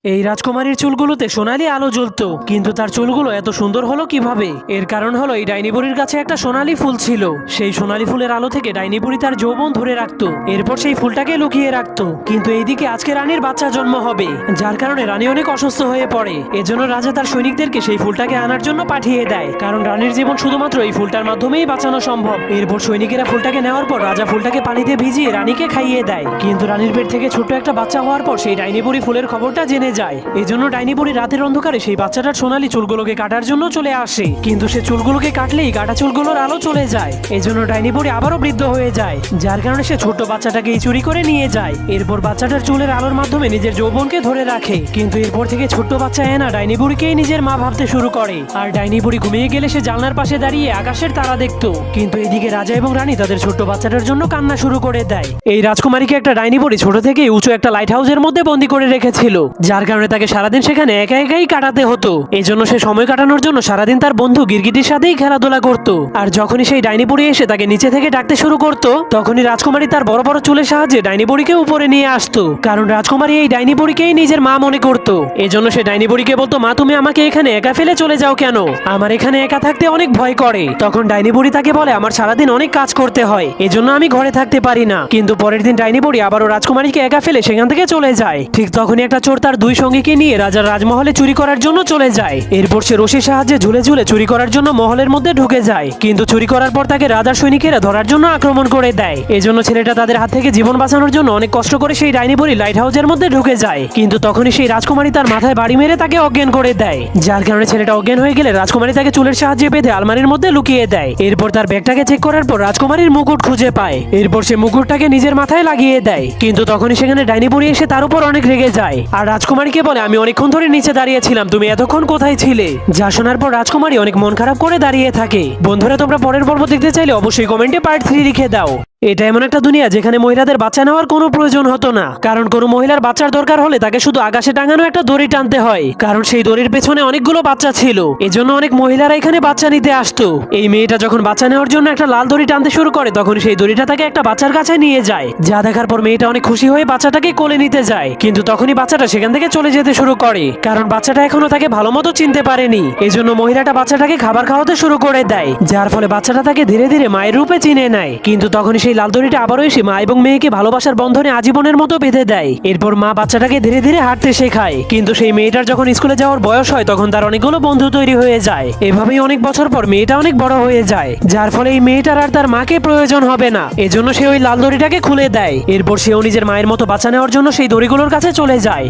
এই রাজকুমারীর চুলগুলোতে সোনালি আলো জ্বলতো, কিন্তু তার চুলগুলো এত সুন্দর হলো কিভাবে? এর কারণ হলো এই ডাইনি বুড়ির কাছে একটা সোনালি ফুল ছিল। সেই সোনালি ফুলের আলো থেকে ডাইনি বুড়ি তার যৌবন ধরে রাখতো, এরপর সেই ফুলটাকে লুকিয়ে রাখতো। কিন্তু এইদিকে আজকে রানীর বাচ্চা জন্ম হবে, যার কারণে রানী অনেক অসুস্থ হয়ে পড়ে। এজন্য রাজা তার সৈনিকদেরকে সেই ফুলটাকে আনার জন্য পাঠিয়ে দেয়, কারণ রানীর জীবন শুধুমাত্র এই ফুলটার মাধ্যমেই বাঁচানো সম্ভব। এরপর সৈনিকেরা ফুলটাকে নেওয়ার পর রাজা ফুলটাকে পানিতে ভিজিয়ে রানীকে খাইয়ে দেয়। কিন্তু রানীর পেট থেকে ছোট্ট একটা বাচ্চা হওয়ার পর সেই ডাইনি বুড়ি ফুলের খবরটা জেনে যায়। এজন্য ডাইনি বুড়ি রাতের অন্ধকারে সেই বাচ্চাটার সোনালি চুলগুলোকে কাটার জন্য চলে আসে, কিন্তু সে চুলগুলোকে কাটলেই কাটা চুলগুলোর আলো চলে যায়। এজন্য ডাইনি বুড়ি আবারও বৃদ্ধ হয়ে যায়, যার কারণে সে ছোট্ট বাচ্চাটাকে চুরি করে নিয়ে যায়। এরপর বাচ্চাটার চুলের আলোর মাধ্যমে নিজের যৌবনকে ধরে রাখে। কিন্তু এরপর থেকে ছোট্ট বাচ্চা এনা ডাইনি বুড়িকেই নিজের মা ভাবতে শুরু করে। আর ডাইনি বুড়ি ঘুমিয়ে গেলে সে জানলার পাশে দাঁড়িয়ে আকাশের তারা দেখতো। কিন্তু এদিকে রাজা এবং রানী তাদের ছোট্ট বাচ্চাটার জন্য কান্না শুরু করে দেয়। এই রাজকুমারীকে একটা ডাইনি বুড়ি ছোট থেকে উঁচু একটা লাইট হাউসের মধ্যে বন্দি করে রেখেছিল, যার কারণে তাকে সারাদিন সেখানে একা একাই কাটাতে হতো। এই জন্য সে সময় কাটানোর জন্য সারাদিন তার বন্ধু গিরগিটির সাথেই খেলাধুলা করত। আর যখনই সেই ডাইনি বুড়ি এসে তাকে নিচে থেকে ডাকতে শুরু করত, তখনই রাজকুমারী তার বড় বড় চুলের সাহায্যে ডাইনি বুড়িকে উপরে নিয়ে আসতো, কারণ রাজকুমারী এই ডাইনি বুড়িকেই নিজের মা মনে করত। এজন্য সে ডাইনি বুড়িকে বলতো, মা তুমি আমাকে এখানে একা ফেলে চলে যাও কেন? আমার এখানে একা থাকতে অনেক ভয় করে। তখন ডাইনি বুড়ি তাকে বলে, আমার সারাদিন অনেক কাজ করতে হয়, এজন্য আমি ঘরে থাকতে পারি না। কিন্তু পরের দিন ডাইনি বুড়ি আবারও রাজকুমারীকে একা ফেলে সেখান থেকে চলে যায়। ঠিক তখনই একটা চোর তার দুই সঙ্গীকে নিয়ে রাজার রাজমহলে চুরি করার জন্য চলে যায়। এরপর সে রশির সাহায্যে ঝুলে ঝুলে চুরি করার জন্য মহলের মধ্যে ঢুকে যায়। কিন্তু চুরি করার পর তাকে রাজার সৈনিকেরা ধরার জন্য আক্রমণ করে দেয়। এজন্য ছেলেটা তাদের হাত থেকে জীবন বাঁচানোর জন্য অনেক কষ্ট করে সেই ডাইনি বুড়ি লাইট হাউসের মধ্যে ঢুকে যায়। কিন্তু তখনই সেই রাজকুমারী তার মাথায় বাড়ি মেরে তাকে অজ্ঞান করে দেয়, যার কারণে ছেলেটা অজ্ঞান হয়ে গেলে রাজকুমারী তাকে চুলের সাহায্যে বেঁধে আলমারির মধ্যে লুকিয়ে দেয়। এরপর তার ব্যাগটাকে চেক করার পর রাজকুমারীর মুকুট খুঁজে পায়। এরপর সে মুকুটটাকে নিজের মাথায় লাগিয়ে দেয়। কিন্তু তখনই সেখানে ডাইনি বুড়ি এসে তার উপর অনেক রেগে যায় আর রাজকুমারীকে বলে, আমি অনেকক্ষণ ধরে নিচে দাঁড়িয়েছিলাম, তুমি এতক্ষণ কোথায় ছিলে? যা শোনার পর রাজকুমারী অনেক মন খারাপ করে দাঁড়িয়ে থাকে। বন্ধুরা, তোমরা পরের পর্ব দেখতে চাইলে অবশ্যই কমেন্টে পার্ট 3 লিখে দাও। এটা এমন একটা দুনিয়া যেখানে মহিলাদের বাচ্চা নেওয়ার কোনো প্রয়োজন হতো না, কারণ কোনো মহিলার বাচ্চার দরকার হলে তাকে শুধু আকাশে টাঙানো একটা দড়ি টানতে হয়, কারণ সেই দড়ির পেছনে অনেকগুলো বাচ্চা ছিল। এজন্য অনেক মহিলারা এখানে বাচ্চা নিতে আসতো। এই মেয়েটা যখন বাচ্চা নেওয়ার জন্য একটা লাল দড়ি টানতে শুরু করে, তখন সেই দড়িটা তাকে একটা বাচ্চার কাছে নিয়ে যায়, যা দেখার পর মেয়েটা অনেক খুশি হয়ে বাচ্চাটাকে কোলে নিতে যায়। কিন্তু তখনই বাচ্চাটা সেখান থেকে চলে যেতে শুরু করে, কারণ বাচ্চাটা এখনো তাকে ভালো মতো চিনতে পারেনি। এজন্য মহিলাটা বাচ্চাটাকে খাবার খাওয়াতে শুরু করে দেয়, যার ফলে বাচ্চাটা তাকে ধীরে ধীরে মায়ের রূপে চিনে নেয়। কিন্তু তখনই সেই লাল দড়িটা আবারও এসে মা এবং মেয়েকে ভালোবাসার বন্ধনে আজীবনের মতো বেঁধে দেয়। এরপর মা বাচ্চাটাকে ধীরে ধীরে হাঁটতে শেখায়। কিন্তু সেই মেয়েটার যখন স্কুলে যাওয়ার বয়স হয়, তখন তার অনেকগুলো বন্ধু তৈরি হয়ে যায়। এভাবেই অনেক বছর পর মেয়েটা অনেক বড় হয়ে যায়, যার ফলে এই মেয়েটার আর তার মাকে প্রয়োজন হবে না। এজন্য সে ওই লাল দড়িটাকে খুলে দেয়। এরপর সেও নিজের মায়ের মতো বাচ্চা নেওয়ার জন্য সেই দড়িগুলোর কাছে চলে যায়।